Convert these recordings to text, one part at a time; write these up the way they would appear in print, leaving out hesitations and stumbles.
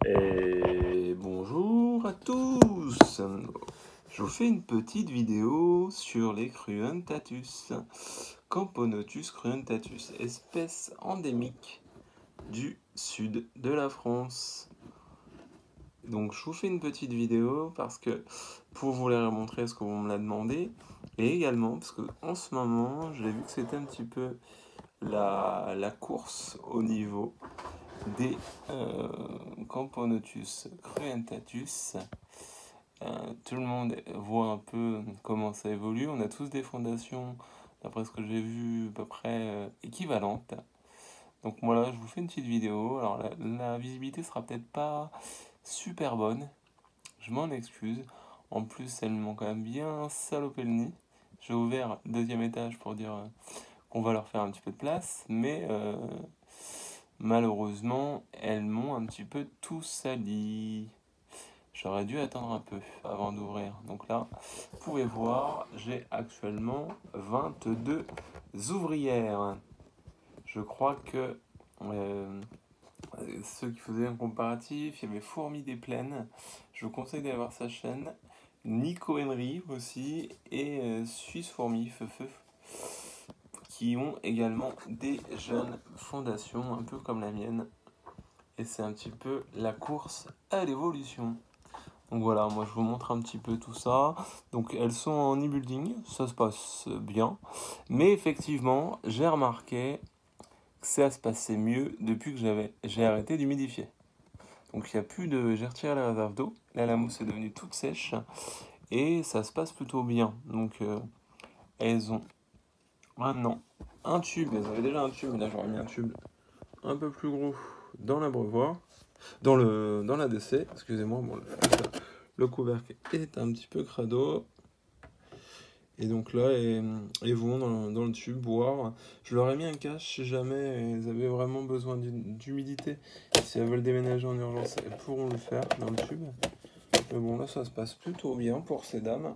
Et bonjour à tous. Je vous fais une petite vidéo sur les Cruentatus, Camponotus cruentatus, espèce endémique du sud de la France. Donc je vous fais une petite vidéo parce que pour vous les montrer ce qu'on me l'a demandé, et également parce que en ce moment j'ai vu que c'était un petit peu la course au niveau des Camponotus cruentatus. Tout le monde voit un peu comment ça évolue. On a tous des fondations, d'après ce que j'ai vu, à peu près équivalentes. Donc voilà, je vous fais une petite vidéo. Alors la visibilité sera peut-être pas super bonne, je m'en excuse. En plus, elles m'ont quand même bien salopé le nid. J'ai ouvert le deuxième étage pour dire qu'on va leur faire un petit peu de place, mais malheureusement, elles m'ont un petit peu tout sali. J'aurais dû attendre un peu avant d'ouvrir. Donc là, vous pouvez voir, j'ai actuellement 22 ouvrières. Je crois que ceux qui faisaient un comparatif, il y avait Fourmi des Plaines. Je vous conseille d'aller voir sa chaîne. Nico Henry aussi et Suisse Fourmi Feufeu, qui ont également des jeunes fondations, un peu comme la mienne. Et c'est un petit peu la course à l'évolution. Donc voilà, moi je vous montre un petit peu tout ça. Donc elles sont en e-building, ça se passe bien. Mais effectivement, j'ai remarqué que ça se passait mieux depuis que j'ai arrêté d'humidifier. Donc il n'y a plus de... J'ai retiré la réserve d'eau. Là la mousse est devenue toute sèche. Et ça se passe plutôt bien. Donc elles ont maintenant un tube. Elles avaient déjà un tube, mais là j'aurais mis un tube un peu plus gros dans l'abreuvoir. Dans l'ADC, excusez-moi, bon, le couvercle est un petit peu crado. Et donc là, elles vont dans le tube boire. Je leur ai mis un cache si jamais elles avaient vraiment besoin d'humidité. Si elles veulent déménager en urgence, elles pourront le faire dans le tube. Mais bon, là, ça se passe plutôt bien pour ces dames.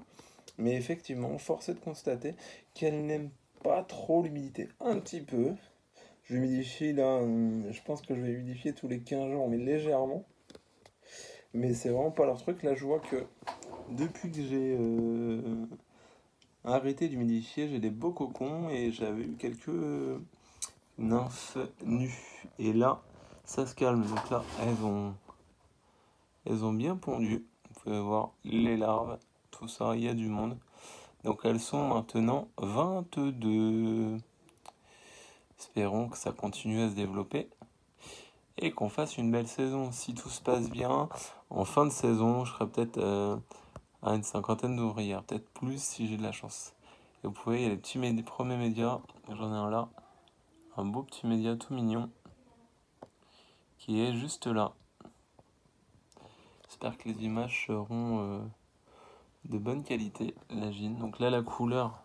Mais effectivement, force est de constater qu'elles n'aiment pas trop l'humidité. Un petit peu. Je humidifie là, je pense que je vais humidifier tous les 15 jours, mais légèrement. Mais c'est vraiment pas leur truc. Là, je vois que depuis que j'ai arrêté d'humidifier, j'ai des beaux cocons et j'avais eu quelques nymphes nues. Et là, ça se calme. Donc là, elles ont bien pondu. Vous pouvez voir les larves, tout ça, il y a du monde. Donc elles sont maintenant 22. Espérons que ça continue à se développer et qu'on fasse une belle saison. Si tout se passe bien, en fin de saison, je serai peut-être à une cinquantaine d'ouvrières, peut-être plus si j'ai de la chance. Et vous pouvez, il y a les petits premiers médias, j'en ai un là, un beau petit média tout mignon, qui est juste là. J'espère que les images seront de bonne qualité, la gine. Donc là, la couleur,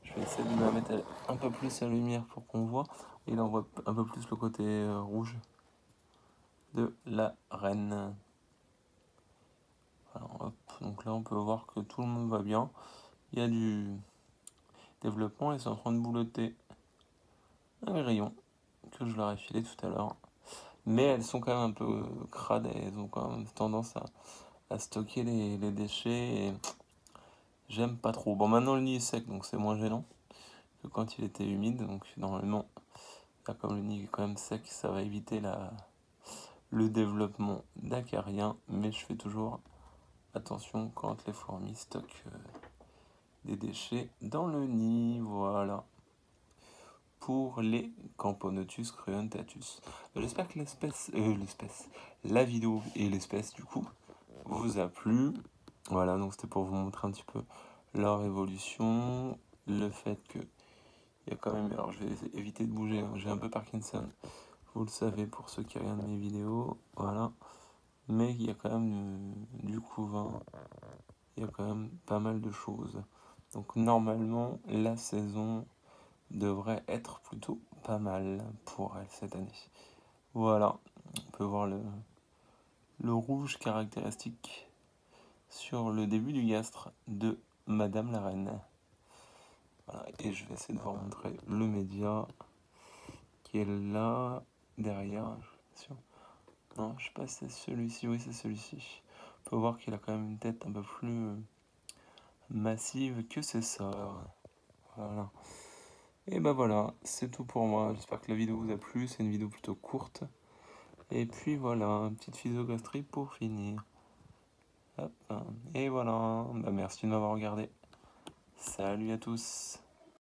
je vais essayer de la mettre un peu plus à lumière pour qu'on voit. Et là, on voit un peu plus le côté rouge de la reine. Alors, hop. Donc là, on peut voir que tout le monde va bien. Il y a du développement et c'est en train de boulotter un grillon que je leur ai filé tout à l'heure. Mais elles sont quand même un peu crades, elles ont quand même tendance à stocker les déchets et j'aime pas trop. Bon, maintenant le nid est sec, donc c'est moins gênant que quand il était humide. Donc normalement, là, comme le nid est quand même sec, ça va éviter le développement d'acariens. Mais je fais toujours attention quand les fourmis stockent des déchets dans le nid. Voilà. Pour les Camponotus cruentatus. J'espère que la vidéo et l'espèce du coup vous a plu. Voilà, donc c'était pour vous montrer un petit peu leur évolution, le fait que il y a quand même, alors je vais éviter de bouger, hein, j'ai un peu Parkinson, vous le savez pour ceux qui regardent mes vidéos, voilà, mais il y a quand même du couvain, il y a quand même pas mal de choses. Donc normalement la saison devrait être plutôt pas mal pour elle cette année. Voilà, on peut voir le rouge caractéristique sur le début du gastre de Madame la Reine. Voilà, et je vais essayer de vous montrer le média qui est là, derrière. Non, je sais pas si c'est celui-ci. Oui, c'est celui-ci. On peut voir qu'il a quand même une tête un peu plus massive que ses sœurs. Voilà. Et bah voilà, c'est tout pour moi. J'espère que la vidéo vous a plu. C'est une vidéo plutôt courte. Et puis voilà, une petite physiogastrie pour finir. Hop. Et voilà, bah merci de m'avoir regardé. Salut à tous.